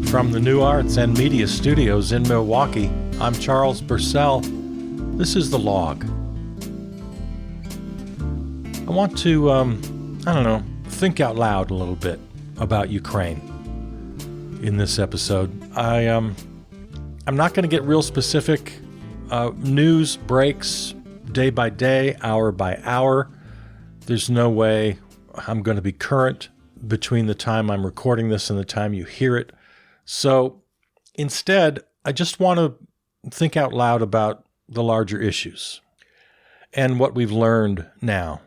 From the New Arts and Media Studios in Milwaukee, I'm Charles Bursell. This is The Log. I want to, think out loud a little bit about Ukraine in this episode. I'm not going to get real specific. News breaks day by day, hour by hour. There's no way I'm going to be current between the time I'm recording this and the time you hear it. So instead, I just want to think out loud about the larger issues and what we've learned now.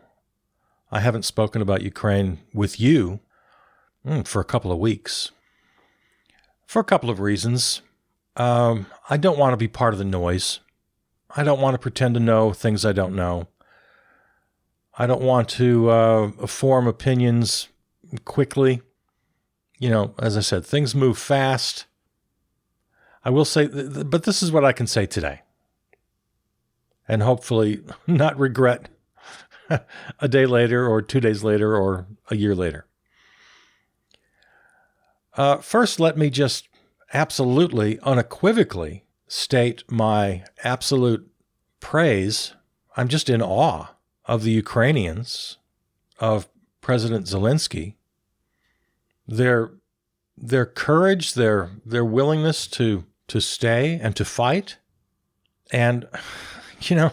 I haven't spoken about Ukraine with you for a couple of weeks for a couple of reasons. I don't want to be part of the noise. I don't want to pretend to know things I don't know. I don't want to form opinions quickly. You know, as I said, things move fast. I will say, but this is what I can say today. And hopefully not regret a day later or 2 days later or a year later. First, let me just absolutely, unequivocally state my absolute praise. I'm just in awe of the Ukrainians, of President Zelensky. Their courage, their willingness to stay and to fight. And, you know,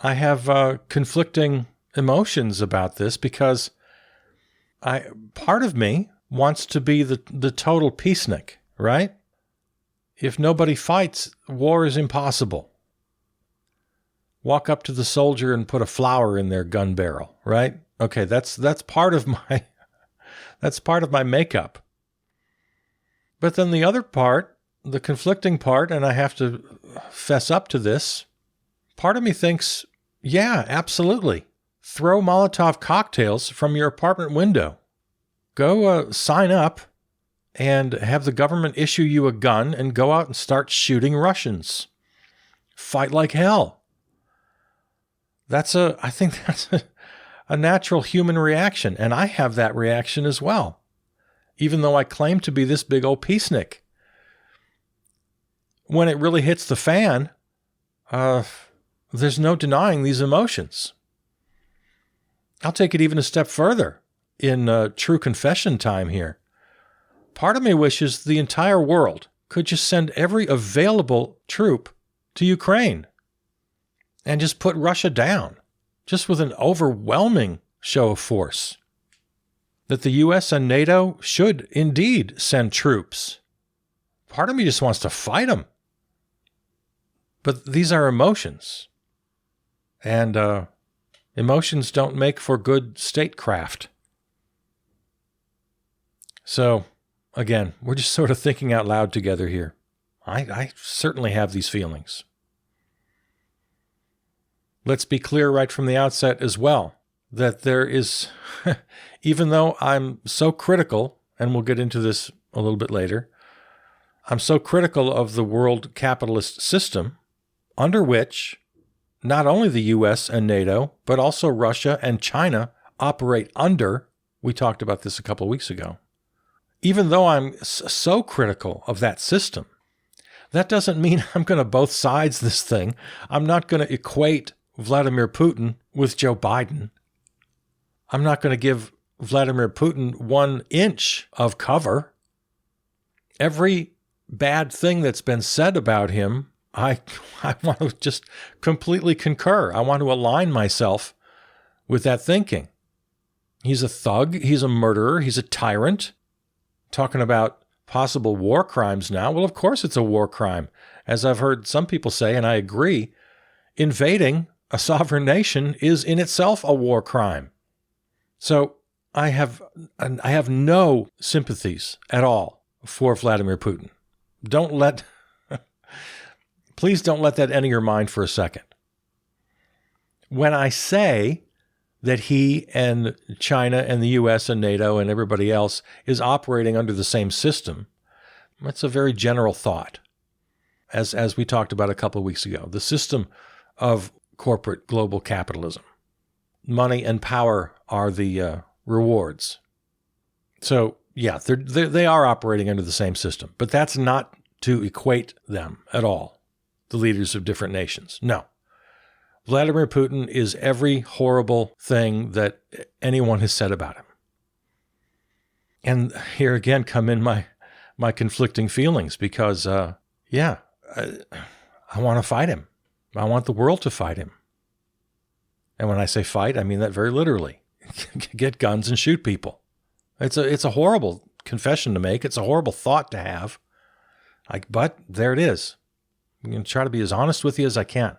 I have conflicting emotions about this because part of me wants to be the total peacenik, right? If nobody fights, war is impossible. Walk up to the soldier and put a flower in their gun barrel, right? Okay, that's part of my that's part of my makeup. But then the other part, the conflicting part, and I have to fess up to this, part of me thinks, yeah, absolutely. Throw Molotov cocktails from your apartment window. Go sign up and have the government issue you a gun and go out and start shooting Russians. Fight like hell. I think that's a natural human reaction, and I have that reaction as well, even though I claim to be this big old peacenik. When it really hits the fan, there's no denying these emotions. I'll take it even a step further in true confession time here. Part of me wishes the entire world could just send every available troop to Ukraine and just put Russia down, just with an overwhelming show of force. That the U.S. and NATO should indeed send troops. Part of me just wants to fight them. But these are emotions. And emotions don't make for good statecraft. So, again, we're just sort of thinking out loud together here. I certainly have these feelings. Let's be clear right from the outset as well, that there is, even though I'm so critical, and we'll get into this a little bit later, I'm so critical of the world capitalist system, under which not only the U.S. and NATO, but also Russia and China operate under. We talked about this a couple of weeks ago. Even though I'm so critical of that system, that doesn't mean I'm going to both sides this thing. I'm not going to equate Vladimir Putin with Joe Biden. I'm not going to give Vladimir Putin 1 inch of cover. Every bad thing that's been said about him, I want to just completely concur. I want to align myself with that thinking. He's a thug. He's a murderer. He's a tyrant. Talking about possible war crimes now. Well, of course it's a war crime. As I've heard some people say, and I agree, invading a sovereign nation is in itself a war crime. So I have no sympathies at all for Vladimir Putin. Please don't let that enter your mind for a second. When I say that he and China and the U.S. and NATO and everybody else is operating under the same system, that's a very general thought. As we talked about a couple of weeks ago, the system of corporate global capitalism. Money and power are the rewards. So, yeah, they are operating under the same system, but that's not to equate them at all, the leaders of different nations. No. Vladimir Putin is every horrible thing that anyone has said about him. And here again come in my conflicting feelings because, I want to fight him. I want the world to fight him. And when I say fight, I mean that very literally. Get guns and shoot people. It's a horrible confession to make. It's a horrible thought to have. But there it is. I'm going to try to be as honest with you as I can.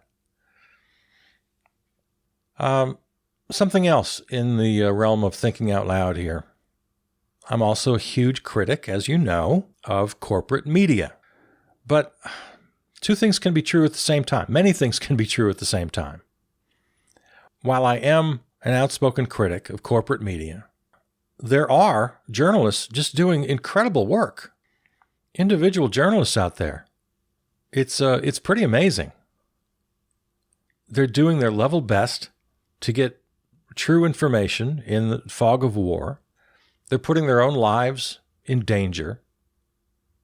Something else in the realm of thinking out loud here. I'm also a huge critic, as you know, of corporate media. But two things can be true at the same time. Many things can be true at the same time. While I am an outspoken critic of corporate media, there are journalists just doing incredible work. Individual journalists out there. It's pretty amazing. They're doing their level best to get true information in the fog of war. They're putting their own lives in danger.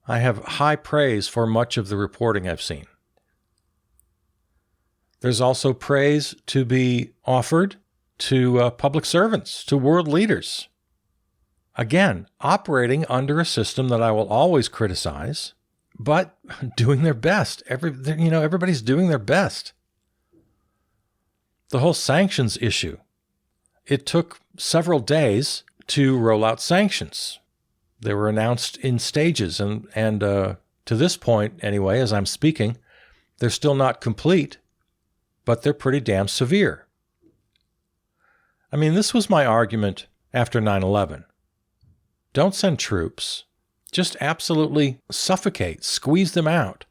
I have high praise for much of the reporting I've seen. There's also praise to be offered to public servants, to world leaders. Again, operating under a system that I will always criticize, but doing their best. Everybody's doing their best. The whole sanctions issue. It took several days to roll out sanctions. They were announced in stages, and to this point, anyway, as I'm speaking, they're still not complete, but they're pretty damn severe. I mean, this was my argument after 9/11. Don't send troops. Just absolutely suffocate, squeeze them out.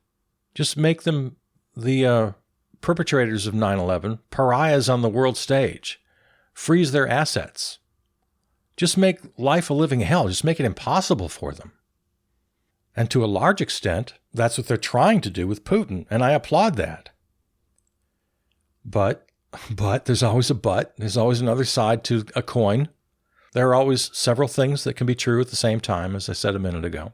Just make them the perpetrators of 9/11, pariahs on the world stage. Freeze their assets. Just make life a living hell. Just make it impossible for them. And to a large extent, that's what they're trying to do with Putin, and I applaud that. But there's always a but. There's always another side to a coin. There are always several things that can be true at the same time, as I said a minute ago.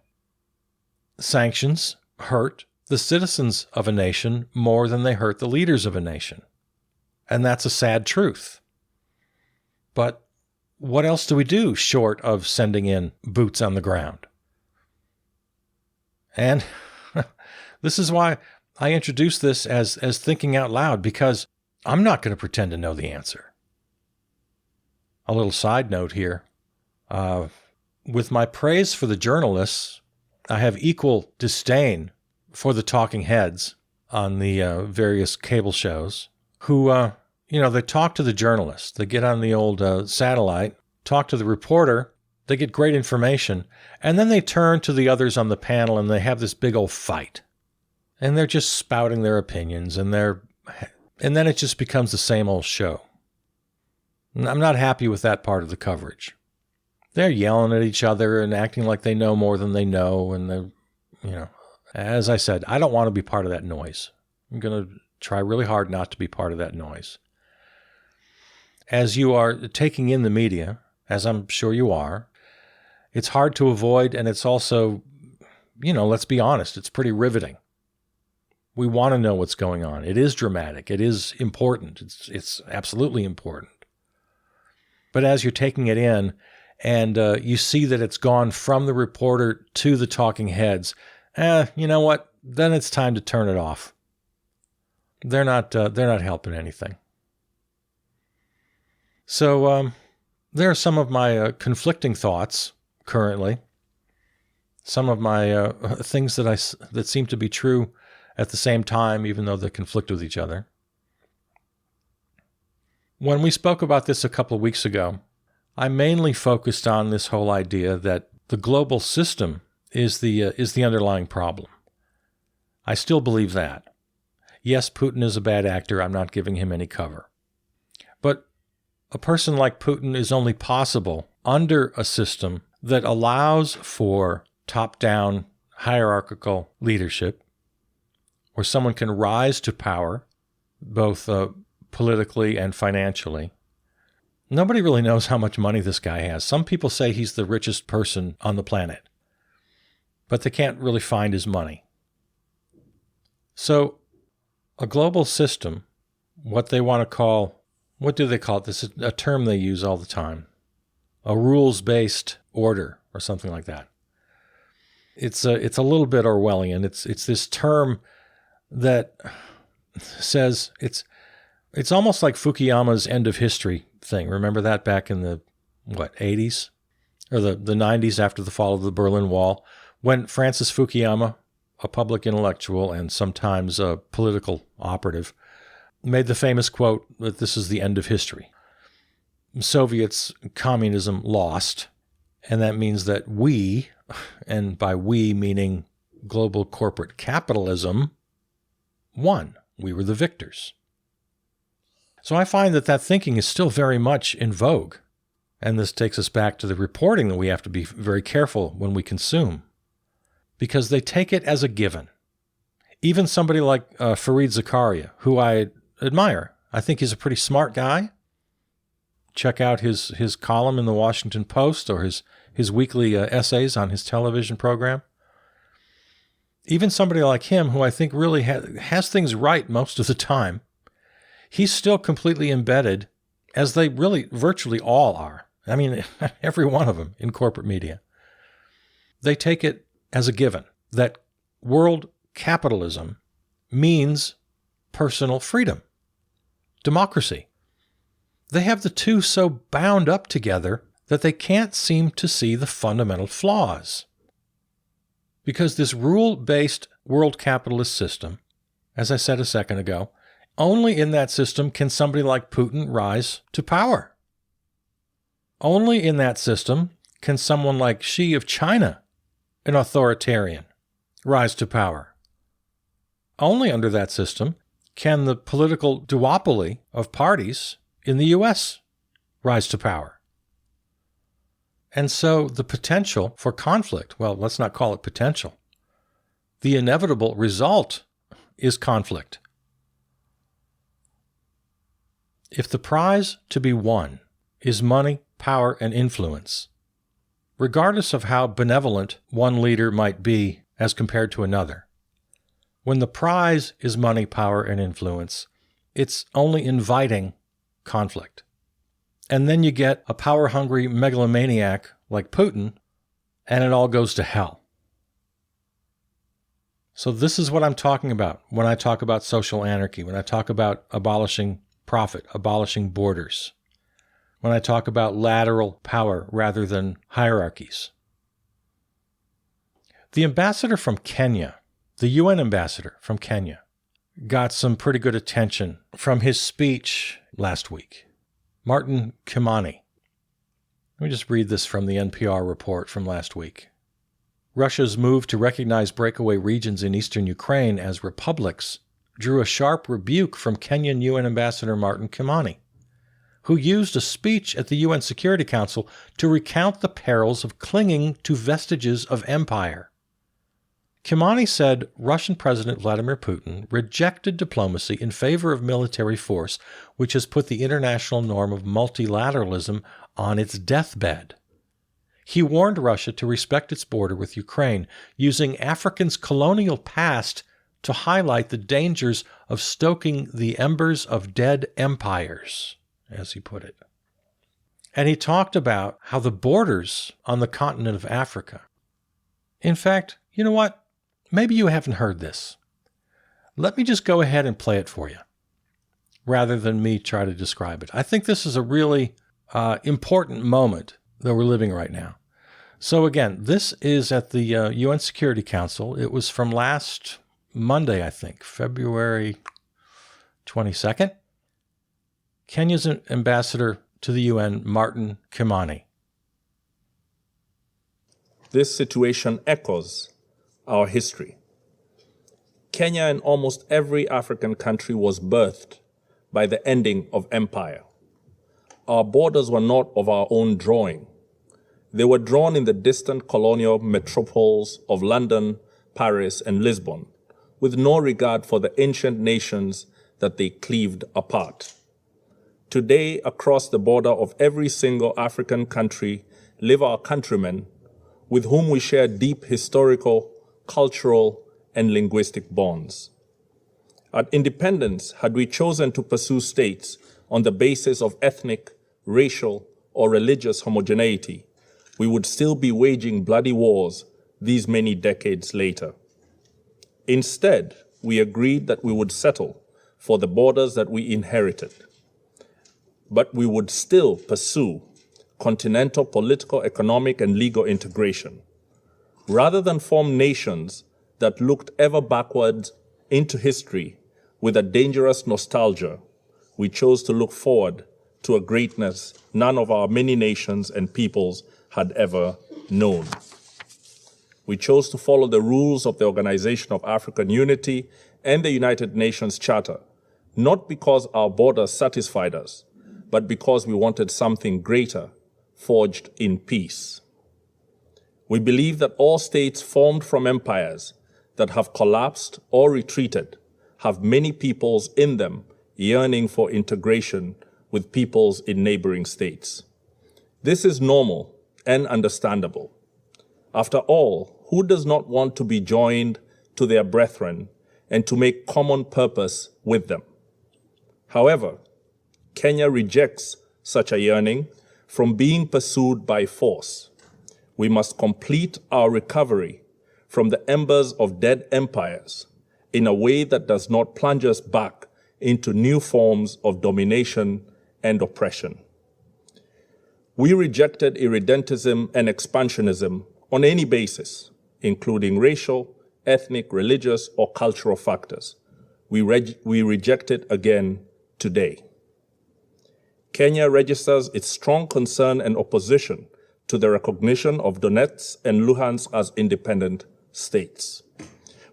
Sanctions hurt the citizens of a nation more than they hurt the leaders of a nation. And that's a sad truth. But what else do we do short of sending in boots on the ground? And this is why I introduce this as thinking out loud, because I'm not going to pretend to know the answer. A little side note here. With my praise for the journalists, I have equal disdain for the talking heads on the various cable shows who, they talk to the journalists. They get on the old satellite, talk to the reporter, they get great information, and then they turn to the others on the panel and they have this big old fight. And they're just spouting their opinions, and then it just becomes the same old show. I'm not happy with that part of the coverage. They're yelling at each other and acting like they know more than they know. And as I said, I don't want to be part of that noise. I'm going to try really hard not to be part of that noise. As you are taking in the media, as I'm sure you are, it's hard to avoid, and it's also, let's be honest, it's pretty riveting. We want to know what's going on. It is dramatic. It is important. It's absolutely important. But as you're taking it in and you see that it's gone from the reporter to the talking heads, you know what? Then it's time to turn it off. They're not helping anything. So there are some of my conflicting thoughts currently. Some of my things that seem to be true at the same time, even though they conflict with each other. When we spoke about this a couple of weeks ago, I mainly focused on this whole idea that the global system is the underlying problem. I still believe that. Yes, Putin is a bad actor. I'm not giving him any cover. But a person like Putin is only possible under a system that allows for top-down hierarchical leadership, where someone can rise to power both politically and financially. Nobody really knows how much money this guy has. Some people say he's the richest person on the planet, but they can't really find his money. So a global system, what they want to call, what do they call it? This is a term they use all the time. A rules-based order or something like that. It's a little bit Orwellian. It's this term that says it's almost like Fukuyama's end of history thing. Remember that back in the 80s or the 90s after the fall of the Berlin Wall, when Francis Fukuyama, a public intellectual and sometimes a political operative, made the famous quote that this is the end of history. Soviets, communism lost, and that means that we, and by we meaning global corporate capitalism, won. We were the victors. So I find that thinking is still very much in vogue, and this takes us back to the reporting that we have to be very careful when we consume, because they take it as a given. Even somebody like Fareed Zakaria, who I admire. I think he's a pretty smart guy. Check out his column in the Washington Post or his weekly essays on his television program. Even somebody like him, who I think really has things right most of the time, he's still completely embedded, as they really virtually all are. I mean, every one of them in corporate media. They take it as a given that world capitalism means personal freedom, democracy. They have the two so bound up together that they can't seem to see the fundamental flaws. Because this rule-based world capitalist system, as I said a second ago, only in that system can somebody like Putin rise to power. Only in that system can someone like Xi of China, an authoritarian, rise to power. Only under that system can the political duopoly of parties in the U.S. rise to power. And so the potential for conflict, well, let's not call it potential. The inevitable result is conflict. If the prize to be won is money, power, and influence, regardless of how benevolent one leader might be as compared to another, when the prize is money, power, and influence, it's only inviting conflict. And then you get a power-hungry megalomaniac like Putin, and it all goes to hell. So this is what I'm talking about when I talk about social anarchy, when I talk about abolishing profit, abolishing borders, when I talk about lateral power rather than hierarchies. The ambassador from Kenya, the UN ambassador from Kenya, got some pretty good attention from his speech last week. Martin Kimani. Let me just read this from the NPR report from last week. Russia's move to recognize breakaway regions in eastern Ukraine as republics drew a sharp rebuke from Kenyan UN Ambassador Martin Kimani, who used a speech at the UN Security Council to recount the perils of clinging to vestiges of empire. Kimani said Russian President Vladimir Putin rejected diplomacy in favor of military force, which has put the international norm of multilateralism on its deathbed. He warned Russia to respect its border with Ukraine, using Africa's colonial past to highlight the dangers of stoking the embers of dead empires, as he put it. And he talked about how the borders on the continent of Africa. In fact, you know what? Maybe you haven't heard this. Let me just go ahead and play it for you, rather than me try to describe it. I think this is a really important moment that we're living right now. So again, this is at the UN Security Council. It was from last Monday, I think, February 22nd. Kenya's ambassador to the UN, Martin Kimani. This situation echoes our history. Kenya and almost every African country was birthed by the ending of empire. Our borders were not of our own drawing. They were drawn in the distant colonial metropoles of London, Paris, and Lisbon, with no regard for the ancient nations that they cleaved apart. Today, across the border of every single African country live our countrymen with whom we share deep historical, cultural, and linguistic bonds. At independence, had we chosen to pursue states on the basis of ethnic, racial, or religious homogeneity, we would still be waging bloody wars these many decades later. Instead, we agreed that we would settle for the borders that we inherited, but we would still pursue continental political, economic, and legal integration. Rather than form nations that looked ever backwards into history with a dangerous nostalgia, we chose to look forward to a greatness none of our many nations and peoples had ever known. We chose to follow the rules of the Organization of African Unity and the United Nations Charter, not because our borders satisfied us, but because we wanted something greater, forged in peace. We believe that all states formed from empires that have collapsed or retreated have many peoples in them yearning for integration with peoples in neighboring states. This is normal and understandable. After all, who does not want to be joined to their brethren and to make common purpose with them? However, Kenya rejects such a yearning from being pursued by force. We must complete our recovery from the embers of dead empires in a way that does not plunge us back into new forms of domination and oppression. We rejected irredentism and expansionism on any basis, including racial, ethnic, religious, or cultural factors. We reject it again today. Kenya registers its strong concern and opposition to the recognition of Donetsk and Luhansk as independent states.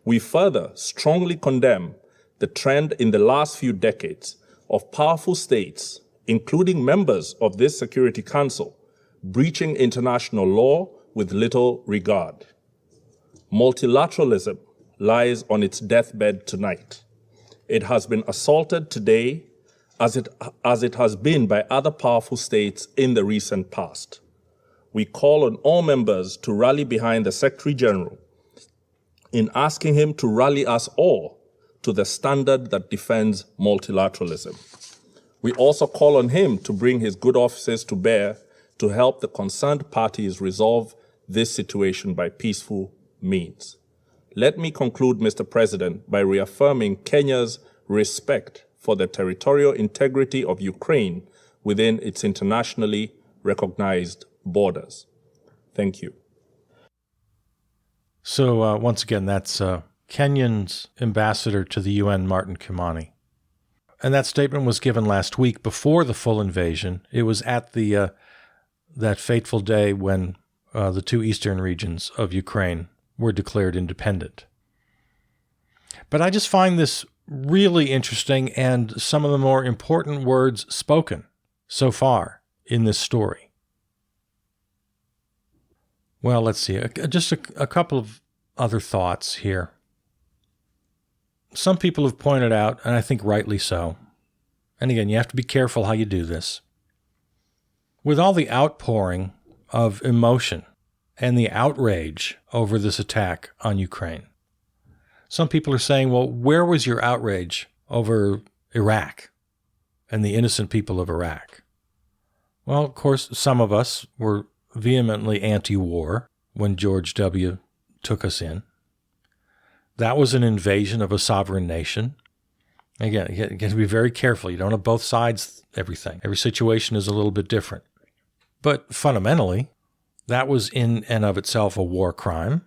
We further strongly condemn the trend in the last few decades of powerful states, including members of this Security Council, breaching international law with little regard. Multilateralism lies on its deathbed tonight. It has been assaulted today as it has been by other powerful states in the recent past. We call on all members to rally behind the Secretary General in asking him to rally us all to the standard that defends multilateralism. We also call on him to bring his good offices to bear to help the concerned parties resolve this situation by peaceful means. Let me conclude, Mr. President, by reaffirming Kenya's respect for the territorial integrity of Ukraine within its internationally recognized borders. Thank you. So once again, that's Kenyan's ambassador to the UN, Martin Kimani. And that statement was given last week before the full invasion. It was at the that fateful day when the two eastern regions of Ukraine were declared independent. But I just find this really interesting and some of the more important words spoken so far in this story. Well, let's see. Just a couple of other thoughts here. Some people have pointed out, and I think rightly so, and again, you have to be careful how you do this, with all the outpouring of emotion and the outrage over this attack on Ukraine. Some people are saying, well, where was your outrage over Iraq and the innocent people of Iraq? Well, of course, some of us were vehemently anti-war when George W. took us in. That was an invasion of a sovereign nation. Again, you got to be very careful. You don't have both sides, everything. Every situation is a little bit different. But fundamentally, that was in and of itself a war crime.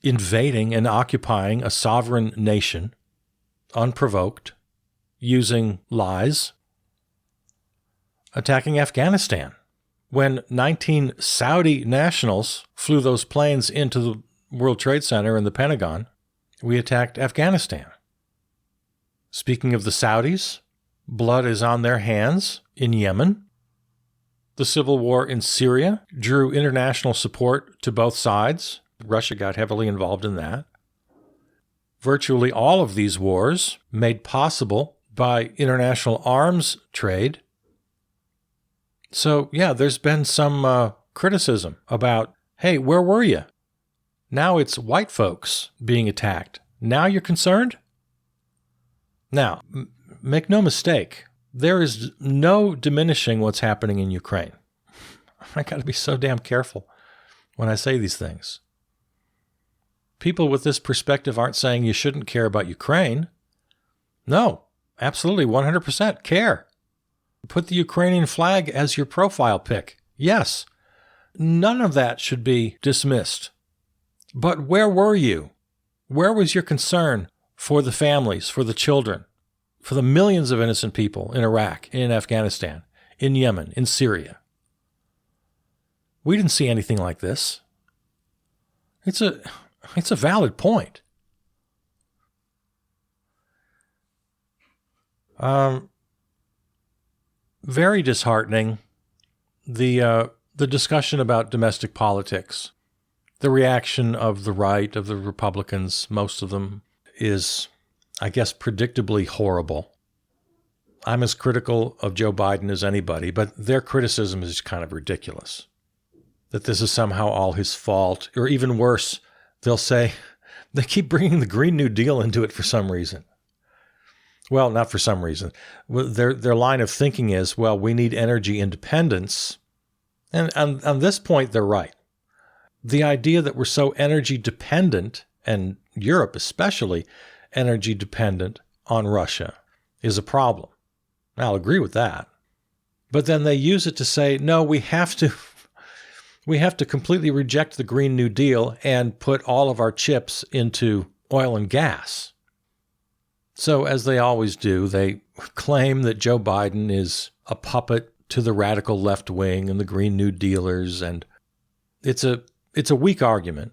Invading and occupying a sovereign nation, unprovoked, using lies, attacking Afghanistan. When 19 Saudi nationals flew those planes into the World Trade Center and the Pentagon, we attacked Afghanistan. Speaking of the Saudis, blood is on their hands in Yemen. The civil war in Syria drew international support to both sides. Russia got heavily involved in that. virtually all of these wars made possible by international arms trade. So, yeah, there's been some criticism about, hey, where were you? Now it's white folks being attacked. Now you're concerned? Now, make no mistake, there is no diminishing what's happening in Ukraine. I got to be so damn careful when I say these things. People with this perspective aren't saying you shouldn't care about Ukraine. No, absolutely, 100% care. Put the Ukrainian flag as your profile pic. Yes, none of that should be dismissed. But where were you? Where was your concern for the families, for the children, for the millions of innocent people in Iraq, in Afghanistan, in Yemen, in Syria? We didn't see anything like this. It's a valid point. Very disheartening, the discussion about domestic politics. The reaction of the right, of the Republicans, most of them, is, I guess, predictably horrible. I'm as critical of Joe Biden as anybody, but their criticism is kind of ridiculous. That this is somehow all his fault, or even worse, they'll say they keep bringing the Green New Deal into it for some reason. Well, not for some reason. Their line of thinking is, well, we need energy independence. And on this point, they're right. The idea that we're so energy dependent, and Europe especially energy dependent on Russia, is a problem. I'll agree with that. But then they use it to say, no, we have to completely reject the Green New Deal and put all of our chips into oil and gas. So, as they always do, they claim that Joe Biden is a puppet to the radical left wing and the Green New Dealers, and it's a weak argument.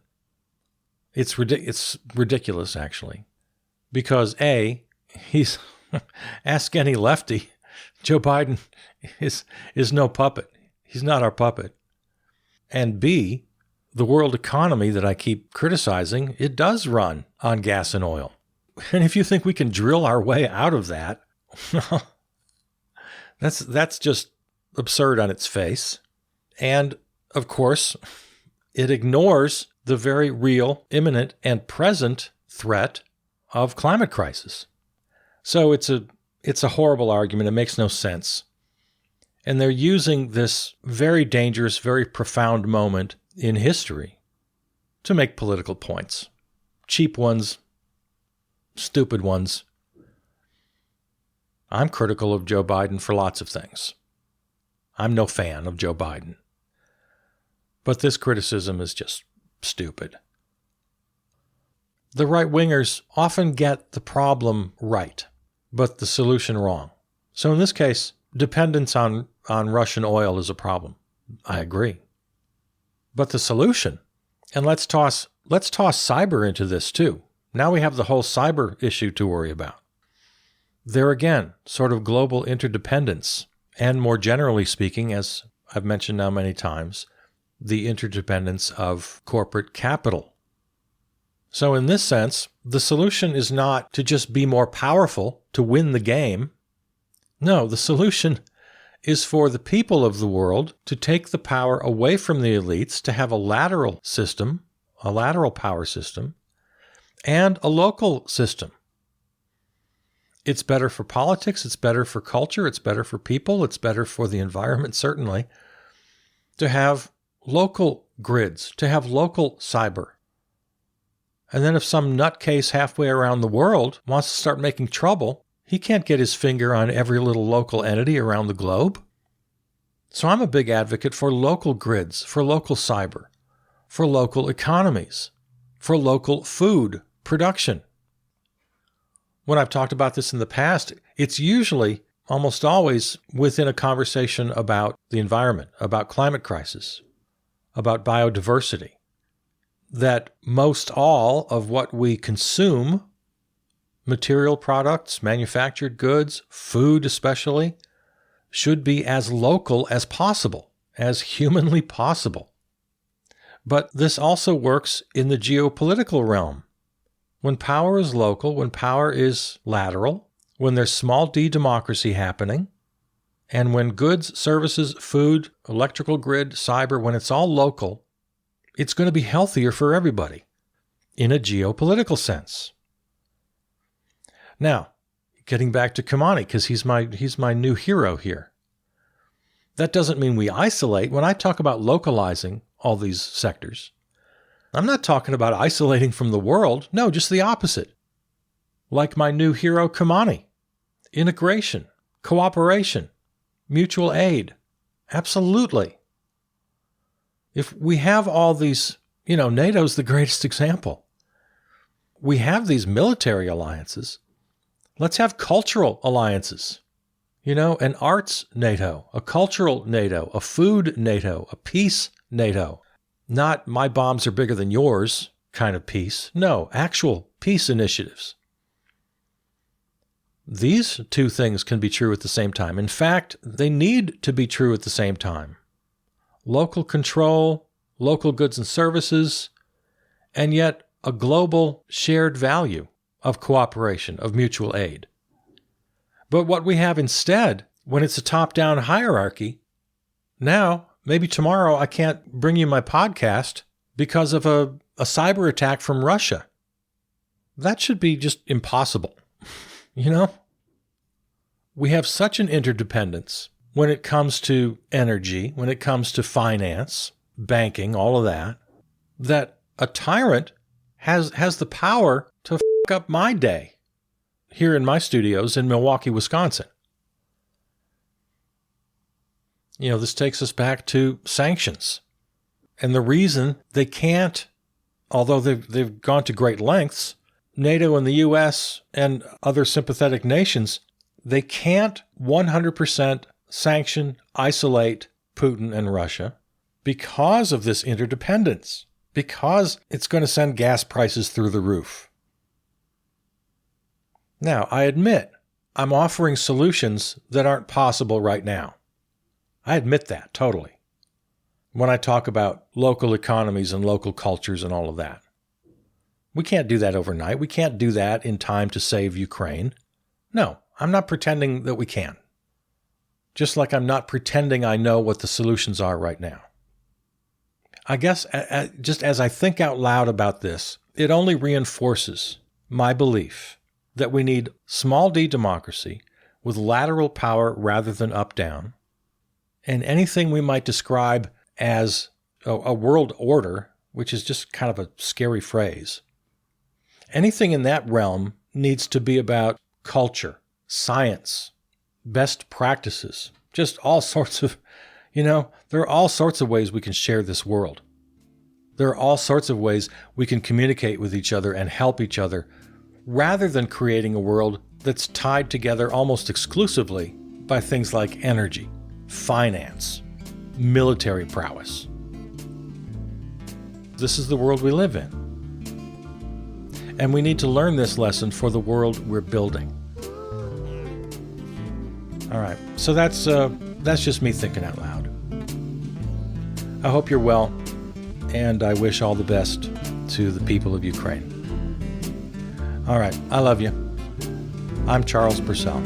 It's ridiculous, actually, because A, he's ask any lefty, Joe Biden is no puppet. He's not our puppet. And B, the world economy that I keep criticizing, it does run on gas and oil. And if you think we can drill our way out of that, that's just absurd on its face. And, of course, it ignores the very real, imminent, and present threat of climate crisis. So it's a horrible argument. It makes no sense. And they're using this very dangerous, very profound moment in history to make political points. Cheap ones, stupid ones. I'm critical of Joe Biden for lots of things. I'm no fan of Joe Biden. But this criticism is just stupid. The right-wingers often get the problem right, but the solution wrong. So in this case, dependence on Russian oil is a problem. I agree. But the solution, and let's toss cyber into this too. Now we have the whole cyber issue to worry about. There again, sort of global interdependence, and more generally speaking, as I've mentioned now many times, the interdependence of corporate capital. So in this sense, the solution is not to just be more powerful to win the game. No, the solution is for the people of the world to take the power away from the elites, to have a lateral system, a lateral power system, and a local system. It's better for politics, it's better for culture, it's better for people, it's better for the environment, certainly, to have local grids, to have local cyber. And then if some nutcase halfway around the world wants to start making trouble, he can't get his finger on every little local entity around the globe. So I'm a big advocate for local grids, for local cyber, for local economies, for local food production. When I've talked about this in the past, it's usually, almost always, within a conversation about the environment, about climate crisis, about biodiversity, that most all of what we consume, material products, manufactured goods, food especially, should be as local as possible, as humanly possible. But this also works in the geopolitical realm. When power is local, when power is lateral, when there's small d democracy happening, and when goods, services, food, electrical grid, cyber, when it's all local, it's going to be healthier for everybody in a geopolitical sense. Now, getting back to Kimani, because he's my new hero here. That doesn't mean we isolate. When I talk about localizing all these sectors, I'm not talking about isolating from the world. No, just the opposite. Like my new hero, Kimani. Integration, cooperation, mutual aid. Absolutely. If we have all these, NATO's the greatest example. We have these military alliances. Let's have cultural alliances. An arts NATO, a cultural NATO, a food NATO, a peace NATO. Not my bombs are bigger than yours kind of peace. No, actual peace initiatives. These two things can be true at the same time. In fact, they need to be true at the same time. Local control, local goods and services, and yet a global shared value of cooperation, of mutual aid. But what we have instead, when it's a top-down hierarchy, now, maybe tomorrow I can't bring you my podcast because of a cyber attack from Russia. That should be just impossible. We have such an interdependence when it comes to energy, when it comes to finance, banking, all of that, that a tyrant has the power to f*** up my day here in my studios in Milwaukee, Wisconsin. This takes us back to sanctions. And the reason they can't, although they've gone to great lengths, NATO and the U.S. and other sympathetic nations, they can't 100% sanction, isolate Putin and Russia because of this interdependence, because it's going to send gas prices through the roof. Now, I admit, I'm offering solutions that aren't possible right now. I admit that, totally. When I talk about local economies and local cultures and all of that. We can't do that overnight. We can't do that in time to save Ukraine. No, I'm not pretending that we can. Just like I'm not pretending I know what the solutions are right now. I guess just as I think out loud about this, it only reinforces my belief that we need small d democracy with lateral power rather than up-down, and anything we might describe as a world order, which is just kind of a scary phrase. Anything in that realm needs to be about culture, science, best practices, just all sorts of, there are all sorts of ways we can share this world. There are all sorts of ways we can communicate with each other and help each other, rather than creating a world that's tied together almost exclusively by things like energy, finance, military prowess. This is the world we live in. And we need to learn this lesson for the world we're building. All right, so that's just me thinking out loud. I hope you're well, and I wish all the best to the people of Ukraine. All right, I love you. I'm Charles Purcell.